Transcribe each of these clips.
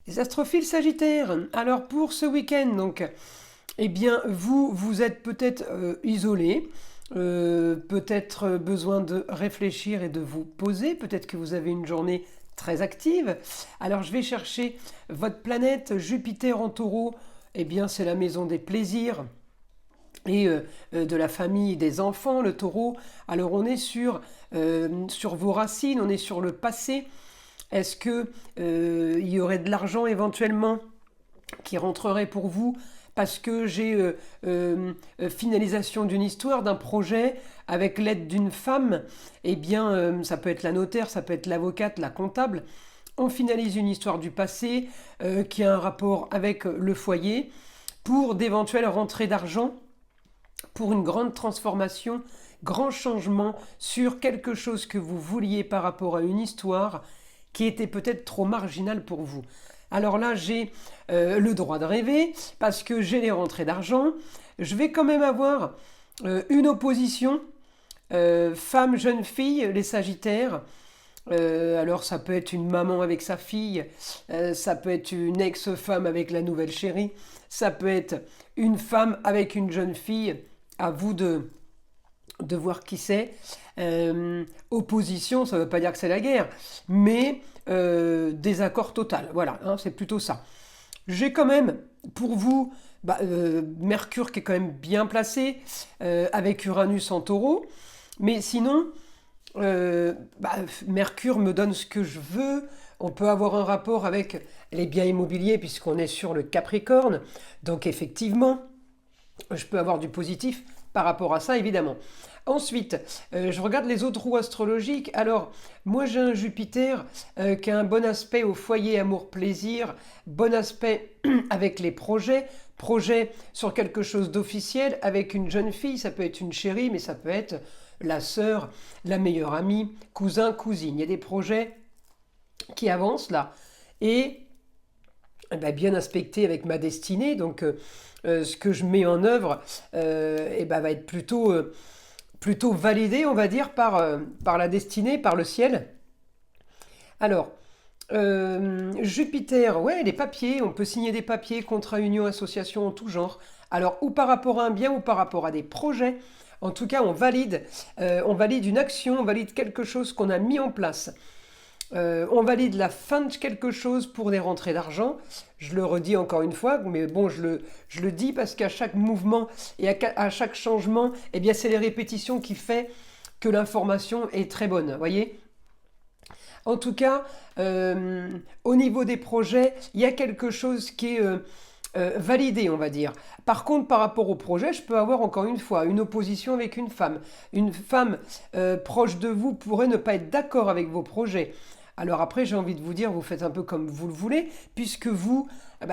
Les astrophiles Sagittaires, alors pour ce week-end, donc, eh bien, vous êtes peut-être isolé, peut-être besoin de réfléchir et de vous poser, peut-être que vous avez une journée très active. Alors, je vais chercher votre planète Jupiter en taureau, eh bien, c'est la maison des plaisirs et de la famille, des enfants, le taureau. Alors, on est sur vos racines, on est sur le passé. Est-ce que il y aurait de l'argent éventuellement qui rentrerait pour vous parce que j'ai finalisation d'une histoire, d'un projet avec l'aide d'une femme? Eh bien, ça peut être la notaire, ça peut être l'avocate, la comptable. On finalise une histoire du passé qui a un rapport avec le foyer pour d'éventuelles rentrées d'argent, pour une grande transformation, grand changement sur quelque chose que vous vouliez par rapport à une histoire qui était peut-être trop marginale pour vous. Alors là, j'ai le droit de rêver parce que j'ai les rentrées d'argent. Je vais quand même avoir une opposition femme, jeune fille, les Sagittaires. Alors ça peut être une maman avec sa fille, ça peut être une ex-femme avec la nouvelle chérie, ça peut être une femme avec une jeune fille. À vous de voir qui c'est. Opposition, ça ne veut pas dire que c'est la guerre, mais désaccord total. Voilà, hein, c'est plutôt ça. J'ai quand même pour vous Mercure qui est quand même bien placé, avec Uranus en taureau, mais sinon, Mercure me donne ce que je veux. On peut avoir un rapport avec les biens immobiliers puisqu'on est sur le Capricorne. Donc effectivement, je peux avoir du positif par rapport à ça, évidemment. Ensuite, je regarde les autres roues astrologiques. Alors, moi j'ai un Jupiter qui a un bon aspect au foyer amour-plaisir, bon aspect avec les projets sur quelque chose d'officiel, avec une jeune fille, ça peut être une chérie, mais ça peut être la sœur, la meilleure amie, cousin, cousine. Il y a des projets qui avancent là. Et bien aspecté avec ma destinée, donc ce que je mets en œuvre va être plutôt validé, on va dire, par la destinée, par le ciel. Alors, Jupiter, ouais, les papiers, on peut signer des papiers, contrats, unions, associations en tout genre. Alors, ou par rapport à un bien ou par rapport à des projets. En tout cas, on valide une action, on valide quelque chose qu'on a mis en place. On valide la fin de quelque chose pour des rentrées d'argent. Je le redis encore une fois, mais bon, je le dis parce qu'à chaque mouvement et à chaque changement, eh bien, c'est les répétitions qui fait que l'information est très bonne. Voyez. En tout cas, au niveau des projets, il y a quelque chose qui est validé, on va dire. Par contre, par rapport au projet, je peux avoir encore une fois une opposition avec une femme. Une femme proche de vous pourrait ne pas être d'accord avec vos projets. Alors après, j'ai envie de vous dire, vous faites un peu comme vous le voulez, puisque vous,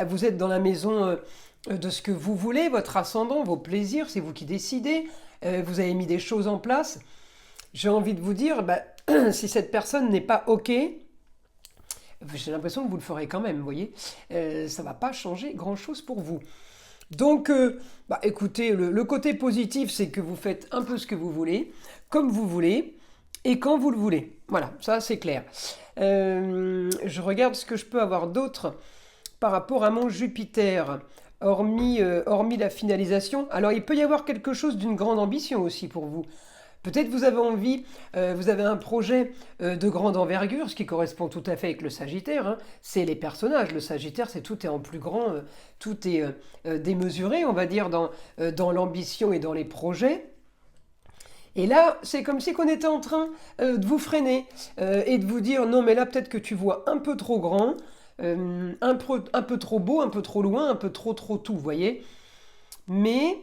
vous êtes dans la maison de ce que vous voulez, votre ascendant, vos plaisirs, c'est vous qui décidez. Vous avez mis des choses en place. J'ai envie de vous dire, si cette personne n'est pas OK, j'ai l'impression que vous le ferez quand même, vous voyez. Ça ne va pas changer grand-chose pour vous. Donc, écoutez, le côté positif, c'est que vous faites un peu ce que vous voulez, comme vous voulez, et quand vous le voulez. Voilà, ça c'est clair. Je regarde ce que je peux avoir d'autre par rapport à mon Jupiter, hormis la finalisation. Alors, il peut y avoir quelque chose d'une grande ambition aussi pour vous. Peut-être vous avez envie, vous avez un projet de grande envergure, ce qui correspond tout à fait avec le Sagittaire, hein. C'est les personnages. Le Sagittaire, c'est tout est en plus grand, tout est démesuré, on va dire, dans l'ambition et dans les projets. Et là, c'est comme si on était en train de vous freiner et de vous dire non, mais là, peut-être que tu vois un peu trop grand, un peu trop beau, un peu trop loin, un peu trop tout, vous voyez. Mais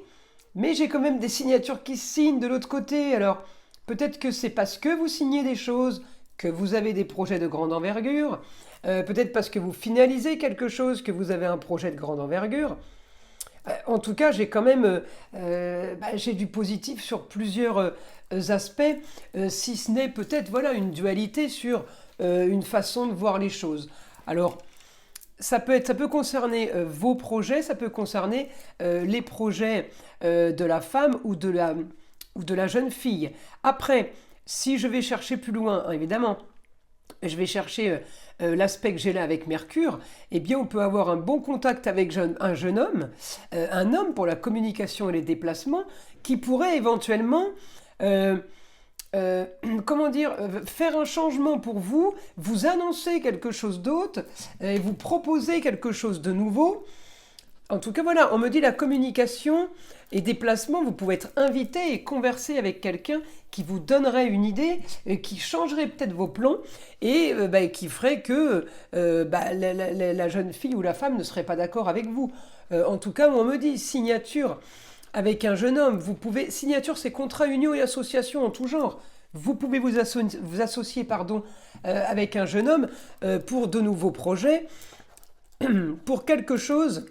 j'ai quand même des signatures qui signent de l'autre côté. Alors, peut-être que c'est parce que vous signez des choses, que vous avez des projets de grande envergure. Peut-être parce que vous finalisez quelque chose, que vous avez un projet de grande envergure. En tout cas, j'ai quand même j'ai du positif sur plusieurs aspects, si ce n'est peut-être voilà, une dualité sur une façon de voir les choses. Alors, ça peut concerner vos projets, ça peut concerner les projets de la femme ou de la jeune fille. Après, si je vais chercher plus loin, hein, évidemment, je vais chercher l'aspect que j'ai là avec Mercure, eh bien on peut avoir un bon contact avec un jeune homme, un homme pour la communication et les déplacements, qui pourrait éventuellement, euh, euh, comment dire, faire un changement pour vous, vous annoncer quelque chose d'autre, et vous proposer quelque chose de nouveau. En tout cas, voilà, on me dit la communication et déplacement, vous pouvez être invité et converser avec quelqu'un qui vous donnerait une idée, qui changerait peut-être vos plans et qui ferait que la jeune fille ou la femme ne serait pas d'accord avec vous. En tout cas, on me dit signature avec un jeune homme. Vous pouvez signature, c'est contrat, union et association en tout genre. Vous pouvez vous associer pardon, avec un jeune homme pour de nouveaux projets, pour quelque chose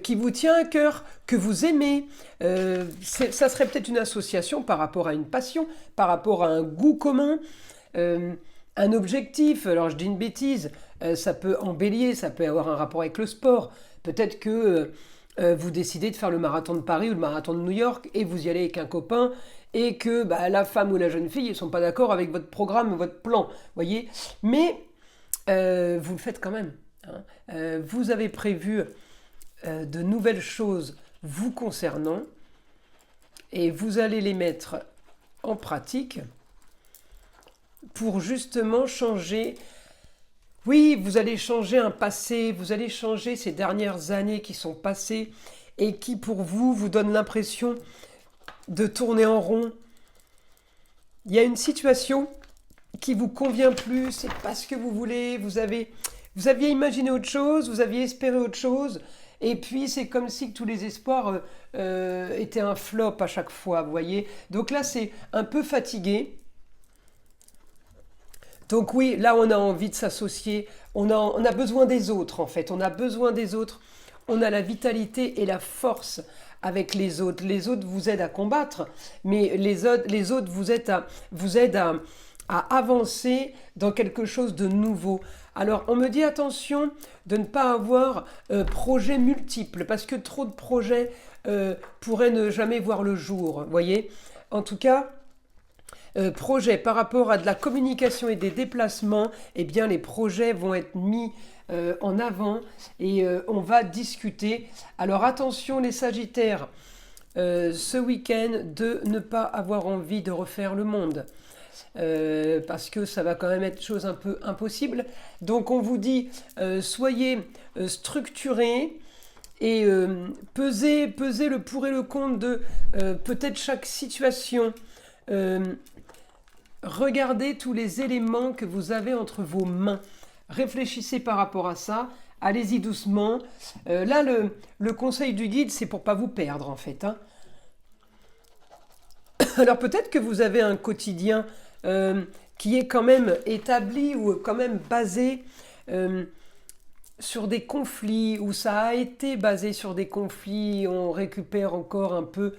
qui vous tient à cœur, que vous aimez. Ça serait peut-être une association par rapport à une passion, par rapport à un goût commun, un objectif. Alors je dis une bêtise, ça peut embellir, ça peut avoir un rapport avec le sport. Peut-être que vous décidez de faire le marathon de Paris ou le marathon de New York et vous y allez avec un copain et que la femme ou la jeune fille ne sont pas d'accord avec votre programme, votre plan, voyez. Mais vous le faites quand même. Hein. Vous avez prévu de nouvelles choses vous concernant et vous allez les mettre en pratique pour justement changer. Oui, vous allez changer un passé, vous allez changer ces dernières années qui sont passées et qui pour vous donnent l'impression de tourner en rond. Il y a une situation qui vous convient plus, c'est pas ce que vous voulez, vous aviez imaginé autre chose, vous aviez espéré autre chose. Et puis, c'est comme si tous les espoirs étaient un flop à chaque fois, vous voyez. Donc là, c'est un peu fatigué. Donc oui, là, on a envie de s'associer. On a besoin des autres, en fait. On a besoin des autres. On a la vitalité et la force avec les autres. Les autres vous aident à combattre, mais les autres vous aident à avancer dans quelque chose de nouveau. Alors, on me dit attention de ne pas avoir projets multiples, parce que trop de projets pourraient ne jamais voir le jour, voyez. En tout cas, projets par rapport à de la communication et des déplacements, eh bien, les projets vont être mis en avant et on va discuter. Alors, attention les Sagittaires, ce week-end, de ne pas avoir envie de refaire le monde. Parce que ça va quand même être chose un peu impossible. Donc on vous dit, soyez structurés et pesez le pour et le contre de peut-être chaque situation. Regardez tous les éléments que vous avez entre vos mains. Réfléchissez par rapport à ça. Allez-y doucement. Là, le conseil du guide, c'est pour pas vous perdre en fait. Hein. Alors peut-être que vous avez un quotidien qui est quand même établi ou quand même basé sur des conflits, où ça a été basé sur des conflits, on récupère encore un peu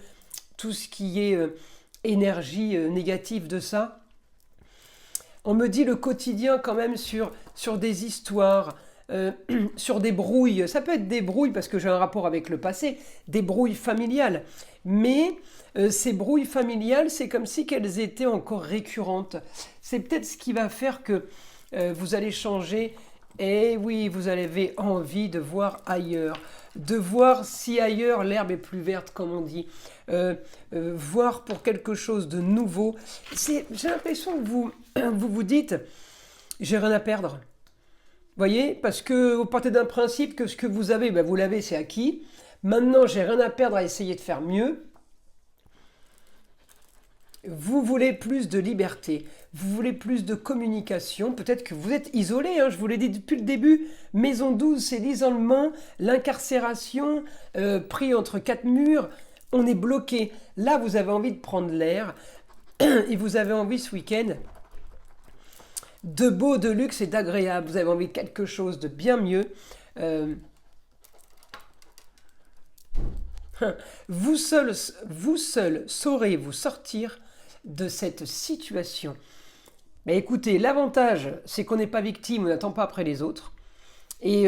tout ce qui est énergie négative de ça. On me dit le quotidien quand même sur des histoires, sur des brouilles. Ça peut être des brouilles parce que j'ai un rapport avec le passé, des brouilles familiales. Mais ces brouilles familiales, c'est comme si qu'elles étaient encore récurrentes. C'est peut-être ce qui va faire que vous allez changer. Et oui, vous avez envie de voir ailleurs, de voir si ailleurs l'herbe est plus verte, comme on dit, voir pour quelque chose de nouveau. J'ai l'impression que vous dites, j'ai rien à perdre. Vous voyez, parce que vous partez d'un principe que ce que vous avez, vous l'avez, c'est acquis. Maintenant, j'ai rien à perdre à essayer de faire mieux. Vous voulez plus de liberté, vous voulez plus de communication, peut-être que vous êtes isolé, hein, je vous l'ai dit depuis le début, maison 12, c'est l'isolement, l'incarcération, pris entre quatre murs, on est bloqué. Là, vous avez envie de prendre l'air, et vous avez envie ce week-end de beau, de luxe et d'agréable, vous avez envie de quelque chose de bien mieux. Vous seul saurez vous sortir de cette situation. Mais écoutez, l'avantage, c'est qu'on n'est pas victime, on n'attend pas après les autres. Et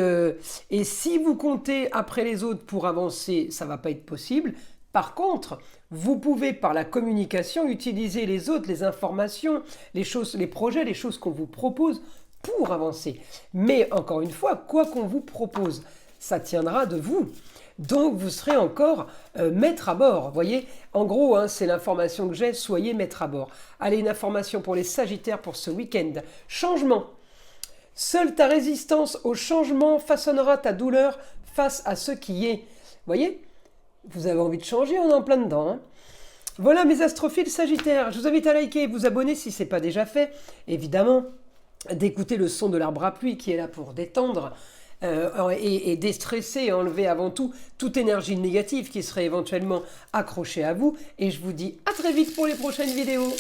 si vous comptez après les autres pour avancer, ça ne va pas être possible. Par contre, Vous pouvez, par la communication, utiliser les autres, les informations, les choses, les projets, les choses qu'on vous propose pour avancer. Mais encore une fois, quoi qu'on vous propose, ça tiendra de vous. Donc vous serez encore maître à bord. Vous voyez, en gros, hein, c'est l'information que j'ai, soyez maître à bord. Allez, une information pour les Sagittaires pour ce week-end. Changement. Seule ta résistance au changement façonnera ta douleur face à ce qui est. Vous voyez, vous avez envie de changer, on est en plein dedans. Hein. Voilà mes astrophiles Sagittaires. Je vous invite à liker et vous abonner si ce n'est pas déjà fait. Évidemment, d'écouter le son de l'arbre à pluie qui est là pour détendre et déstresser, enlever avant tout toute énergie négative qui serait éventuellement accrochée à vous. Et je vous dis à très vite pour les prochaines vidéos.